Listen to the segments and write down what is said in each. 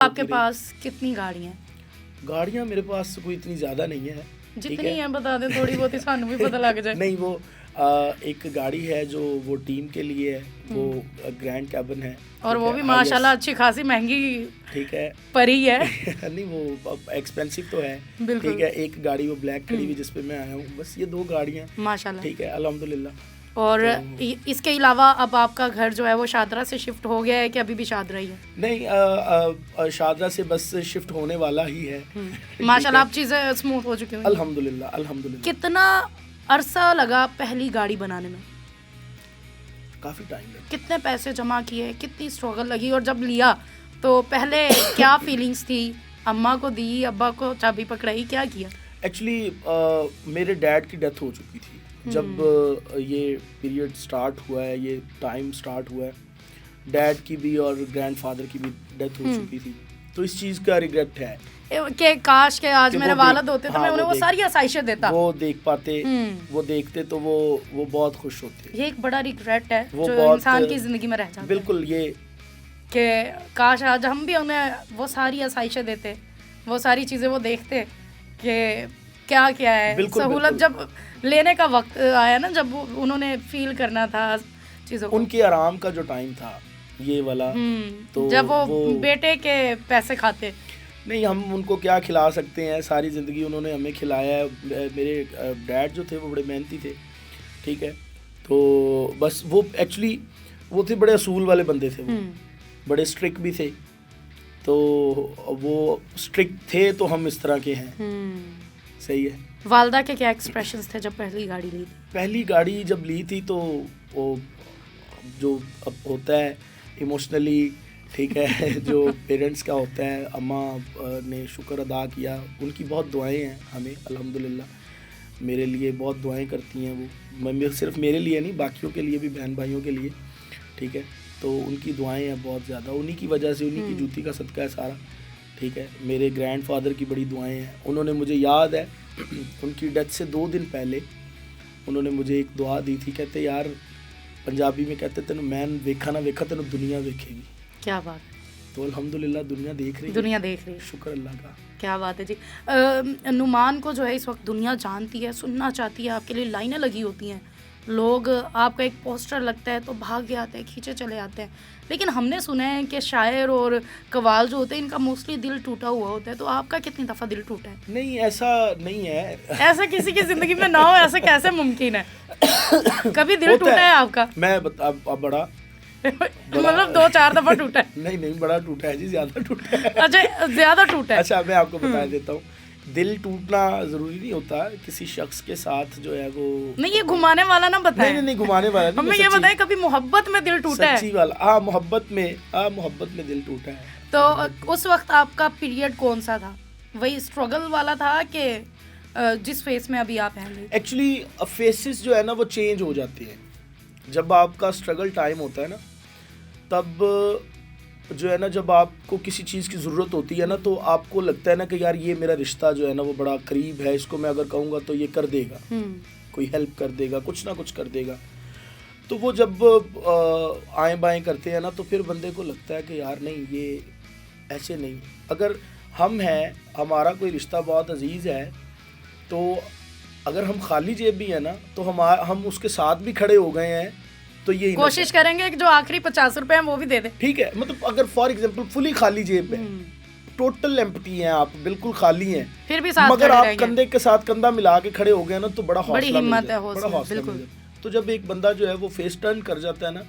आपके पास कितनी गाड़ियाँ? गाड़ियाँ मेरे पास कोई इतनी ज़्यादा नहीं है। जितनी हैं बता दें, थोड़ी बहुत ही सानू भी पता लग जाए। नहीं, वो एक गाड़ी है जो वो टीम के लिए है, वो ग्रैंड कैबिन है और वो भी माशाल्लाह अच्छी खासी महंगी, ठीक है, परी है। नहीं वो एक्सपेंसिव तो है, बिल्कुल। ठीक है। एक गाड़ी वो ब्लैक खड़ी हुई जिस पे मैं आया हूँ, बस ये 2 गाड़ियाँ माशाल्लाह, ठीक है, अल्हम्दुलिल्लाह। और इसके अलावा अब आपका घर जो है वो शादरा से शिफ्ट हो गया है कि अभी भी शादरा ही है? नहीं, शादरा से बस शिफ्ट होने वाला ही है। माशाल्लाह, अब चीज़ें स्मूथ हो चुकी हैं। अल्हम्दुलिल्लाह, अल्हम्दुलिल्लाह। कितना अरसा लगा पहली गाड़ी बनाने में? काफ़ी टाइम लगा। कितने पैसे जमा किए, कितनी स्ट्रगल लगी, और जब लिया तो पहले क्या फीलिंग्स थी? अम्मा को दी, अब्बा को चाबी पकड़ाई, क्या किया? एक्चुअली मेरे डैड की डेथ हो चुकी थी जब ये पीरियड स्टार्ट हुआ है, ये टाइम स्टार्ट हुआ है। डैड की भी और ग्रैंडफादर की भी डेथ हो चुकी थी, तो इस चीज़ का रिग्रेट है कि काश के आज मेरे वालिद होते तो हाँ, मैं उन्हें वो सारी आसाइशें देता। वो देख पाते, वो देखते तो वो बहुत खुश होते। ये एक बड़ा रिग्रेट है वो जो इंसान की ज़िंदगी में रह जाता है। बिल्कुल, ये कि काश आज हम भी उन्हें वो सारी आसाइशें देते, वो सारी चीज़ें वो देखते कि क्या क्या है। सहूलत जब लेने का वक्त आया ना, जब उन्होंने फील करना था चीज़ों को, उनके आराम का जो टाइम था ये वाला, तो जब वो बेटे के पैसे खाते। नहीं, हम उनको क्या खिला सकते हैं, सारी ज़िंदगी उन्होंने हमें खिलाया है। मेरे डैड जो थे वो बड़े मेहनती थे, ठीक है, तो बस वो एक्चुअली वो थे बड़े असूल वाले बंदे थे, वो बड़े स्ट्रिक्ट भी थे, तो वो स्ट्रिक्ट थे तो हम इस तरह के हैं। सही है। वालदा के क्या एक्सप्रेशंस थे जब पहली गाड़ी ली थी? पहली गाड़ी जब ली थी तो वो जो अब होता है इमोशनली, ठीक है, जो पेरेंट्स का होता है, अम्मा ने शुक्र अदा किया, उनकी बहुत दुआएं हैं हमें अल्हम्दुलिल्लाह, मेरे लिए बहुत दुआएं करती हैं वो, मैं सिर्फ मेरे लिए नहीं, बाकियों के लिए भी, बहन भाइयों के लिए, ठीक है, तो उनकी दुआएं हैं बहुत ज़्यादा, उन्हीं की वजह से, उन्हीं की जूती का सदका है सारा, ठीक है। मेरे ग्रैंडफादर की बड़ी दुआएं हैं, उन्होंने मुझे याद है उनकी डेथ से 2 दिन पहले उन्होंने मुझे एक दुआ दी थी, कहते यार, पंजाबी में कहते तेन मैन वेखा ना वेखा तेन दुनिया वेखेगी। क्या बात। तो अल्हम्दुलिल्लाह दुनिया देख रही है, शुक्र अल्लाह का। क्या बात है जी। नुमान को जो है इस वक्त दुनिया जानती है, सुनना चाहती है, आपके लिए लाइनें लगी होती हैं, लोग आपका एक पोस्टर लगता है तो भाग के आते हैं, खींचे चले आते हैं, लेकिन हमने सुना है कि शायर और कवाल जो होते हैं इनका मोस्टली दिल टूटा हुआ होता है, तो आपका कितनी दफ़ा दिल टूटा है? नहीं, ऐसा नहीं है। ऐसा किसी की ज़िंदगी में ना हो, ऐसा कैसे मुमकिन है? कभी दिल टूटा है आपका? मैं अब बड़ा मतलब 2-4 दफ़ा टूटा है? नहीं, बड़ा टूटा है जी, ज़्यादा टूटा है। अच्छा, ज़्यादा टूटा है। अच्छा, मैं आपको बता देता हूँ, दिल टूटना ज़रूरी नहीं होता किसी शख्स के साथ जो है वो। नहीं, ये घुमाने वाला ना बताएं। नहीं, घुमाने वाला नहीं। हमें ये बताएं, कभी मोहब्बत में दिल टूटा है? सच्ची वाला, हाँ, मोहब्बत में दिल टूटा है। तो उस वक्त आपका पीरियड कौन सा था? वही स्ट्रगल वाला था कि जिस फेस में अभी आप हैं? एक्चुअली फेसेस जो है ना वो चेंज हो जाती हैं, जब आपका स्ट्रगल टाइम होता है ना, तब जो है ना, जब आपको किसी चीज़ की ज़रूरत होती है ना, तो आपको लगता है ना कि यार ये मेरा रिश्ता जो है ना वो बड़ा करीब है, इसको मैं अगर कहूँगा तो ये कर देगा, कोई हेल्प कर देगा, कुछ ना कुछ कर देगा। तो वो जब आएँ बाएँ करते हैं ना, तो फिर बंदे को लगता है कि यार नहीं, ये ऐसे नहीं, अगर हम हैं, हमारा कोई रिश्ता बहुत अजीज़ है, तो अगर हम खाली जेब भी है ना, तो हम उसके साथ भी खड़े हो गए हैं, तो ये कोशिश करेंगे कि जो आखिरी 50 रुपए हैं वो भी दे दे, ठीक है। मतलब अगर फॉर एग्जांपल फुली खाली जेब है, टोटल एम्प्टी हैं, आप बिल्कुल खाली हैं, फिर भी साथ मगर आप कंधे के साथ कंधा मिला के खड़े हो गए ना, तो बड़ा बड़ी हिम्मत है, बड़ा हौसला बिल्कुल। तो जब एक बंदा जो है वो फेस टर्न कर जाता है ना,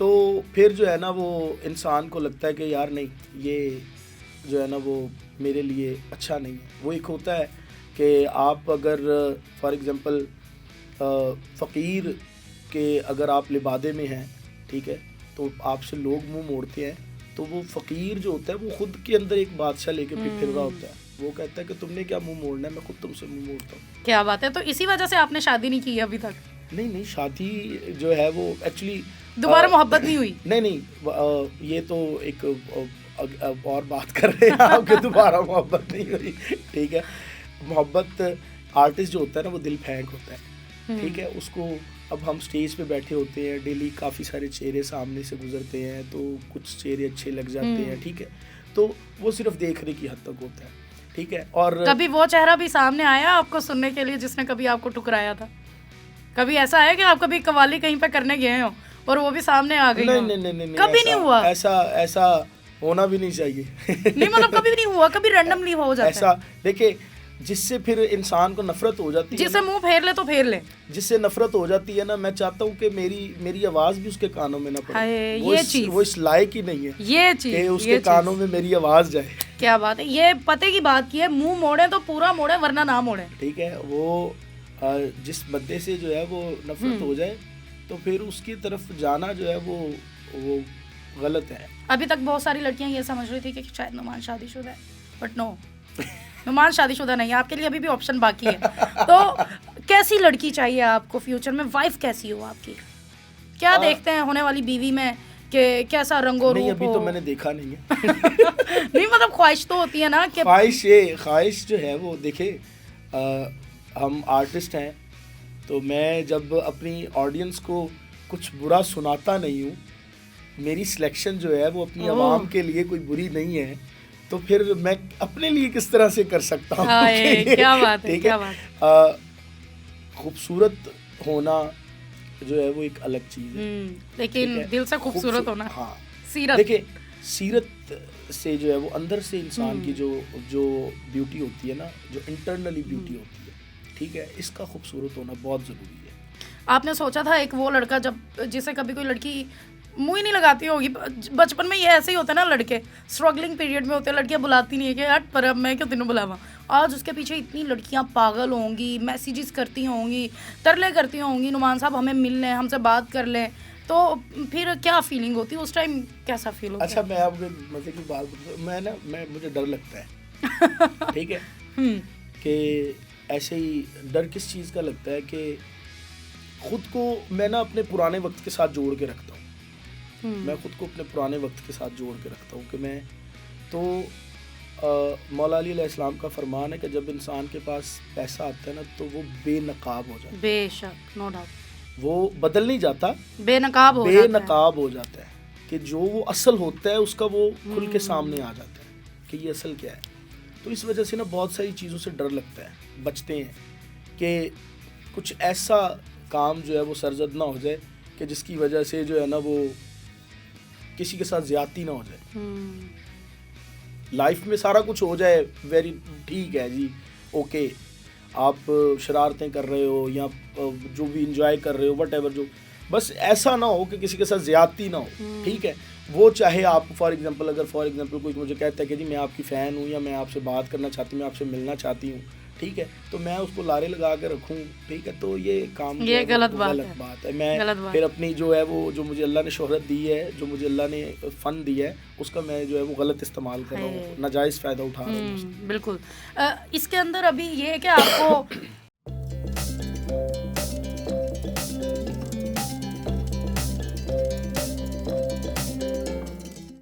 तो फिर जो है ना वो इंसान को लगता है कि यार नहीं, ये जो है ना वो मेरे लिए अच्छा नहीं है। वो एक होता है कि आप अगर फॉर एग्जांपल फ़कीर के अगर आप लिबादे में हैं, ठीक है, तो आपसे लोग मुंह मोड़ते हैं, तो वो फ़कीर जो होता है वो खुद के अंदर एक बादशाह लेके फिर रहा होता है, वो कहता है कि तुमने क्या मुंह मोड़ना है, मैं खुद तुमसे मुंह मोड़ता हूँ। क्या बात है। तो इसी वजह से आपने शादी नहीं की अभी तक? नहीं, शादी जो है वो एक्चुअली दोबारा मोहब्बत नहीं हुई? नहीं, ये तो एक और बात कर रहे हैं आपके, दोबारा मोहब्बत नहीं हुई, ठीक है। मोहब्बत आर्टिस्ट जो होता है ना वो दिल फेंक होता है, ठीक है, उसको अब हम स्टेज पे बैठे होते हैं, डेली काफ़ी सारे चेहरे सामने से गुजरते हैं, तो कुछ चेहरे अच्छे लग जाते हैं, ठीक है, तो वो सिर्फ देखने की हद तक होता है, ठीक है। और कभी वो चेहरा भी सामने आया आपको सुनने के लिए जिसने कभी आपको ठुकराया था? कभी ऐसा है कि आप कभी कव्वाली कहीं पे करने गए हो और वो भी सामने आ गई हो? नहीं, कभी नहीं हुआ? ऐसा होना भी नहीं चाहिए। नहीं मतलब कभी भी नहीं हुआ, कभी रैंडमली हो जाता है ऐसा देखिए, जिससे फिर इंसान को नफरत हो जाती है, जिससे मुंह फेर ले तो फेर ले, जिससे नफरत हो जाती है ना, मैं चाहता हूँ कि मेरी आवाज भी उसके कानों में ना पड़े। वो इस लायक ही नहीं है ये चीज कि उसके कानों में मेरी आवाज जाए। क्या बात है, ये पते की बात की है, मुंह मोड़े तो पूरा मोड़े वरना ना मोड़े, ठीक है। वो जिस बंदे से जो है वो नफरत हो जाए तो फिर उसकी तरफ जाना जो है वो गलत है। अभी तक बहुत सारी लड़कियां ये समझ रही थी कि शायद नुमान शादीशुदा है, बट नो, नुमान शादीशुदा नहीं है, आपके लिए अभी भी ऑप्शन बाकी है। तो कैसी लड़की चाहिए आपको फ्यूचर में, वाइफ कैसी हो आपकी, क्या देखते हैं होने वाली बीवी में कि कैसा रंगो रूप हो? नहीं, अभी तो मैंने देखा नहीं है। नहीं मतलब ख्वाहिश तो होती है ना कि ख्वाहिश जो है वो देखे, हम आर्टिस्ट हैं तो मैं जब अपनी ऑडियंस को कुछ बुरा सुनाता नहीं हूँ, मेरी सिलेक्शन जो है वो अपनी आवाम के लिए कोई बुरी नहीं है, तो फिर मैं अपने लिए किस तरह से कर सकता हूँ? क्या बात है, क्या बात। खूबसूरत होना जो है वो एक अलग चीज़ है, लेकिन दिल से खूबसूरत होना, हाँ। सीरत, देखिए सीरत से जो है वो अंदर से इंसान की जो ब्यूटी होती है ना, जो इंटरनली ब्यूटी होती है, ठीक है, इसका खूबसूरत होना बहुत ज़रूरी है। आपने सोचा था एक वो लड़का जब जिसे कभी कोई लड़की मुँह ही नहीं लगाती होगी, बचपन में ये ऐसे ही होता है ना, लड़के स्ट्रगलिंग पीरियड में होते हैं, लड़कियां बुलाती नहीं है कि हट पर अब मैं क्यों तेनों बुलावा, आज उसके पीछे इतनी लड़कियां पागल होंगी, मैसेजेस करती होंगी, तरले करती होंगी, नुमान साहब हमें मिल लें, हमसे बात कर लें, तो फिर क्या फीलिंग होती है उस टाइम, कैसा फील होता है? अच्छा, मैं आपको मजे की बात मुझे डर लगता है। ठीक है, कि ऐसे ही डर किस चीज़ का लगता है कि खुद को मैं ना अपने पुराने वक्त के साथ जोड़ के रखता हूँ। मैं खुद को अपने पुराने वक्त के साथ जोड़ के रखता हूँ कि मैं तो मौला अली अलैहिस्सलाम का फरमान है कि जब इंसान के पास पैसा आता है ना तो वो बेनकाब हो जाता है। बेशक, नो डाउट, वो बदल नहीं जाता, बेनकाब हो जाता है कि जो वो असल होता है उसका वो खुल के सामने आ जाता है कि ये असल क्या है। तो इस वजह से ना बहुत सारी चीज़ों से डर लगता है, बचते हैं कि कुछ ऐसा काम जो है वो सरजद ना हो जाए कि जिसकी वजह से जो है ना वो किसी के साथ ज्यादती ना हो जाए। लाइफ में सारा कुछ हो जाए, वेरी ठीक है जी, ओके, आप शरारतें कर रहे हो या जो भी इंजॉय कर रहे हो, व्हाटएवर, जो बस ऐसा ना हो कि किसी के साथ ज्यादती ना हो, ठीक है। वो चाहे आप फॉर एग्जांपल कोई मुझे कहता है कि जी मैं आपकी फ़ैन हूँ या मैं आपसे बात करना चाहती हूँ, मैं आपसे मिलना चाहती हूँ, ठीक है, तो मैं उसको लारे लगा के रखूँ, ठीक है, तो ये काम ये गलत बात है। मैं फिर अपनी जो है वो जो मुझे अल्लाह ने शोहरत दी है, जो मुझे अल्लाह ने फ़न दिया है, उसका मैं जो है वो गलत इस्तेमाल कर रहा हूँ, नाजायज़ फ़ायदा उठा रहा हूँ। बिल्कुल। इसके अंदर अभी ये है कि आपको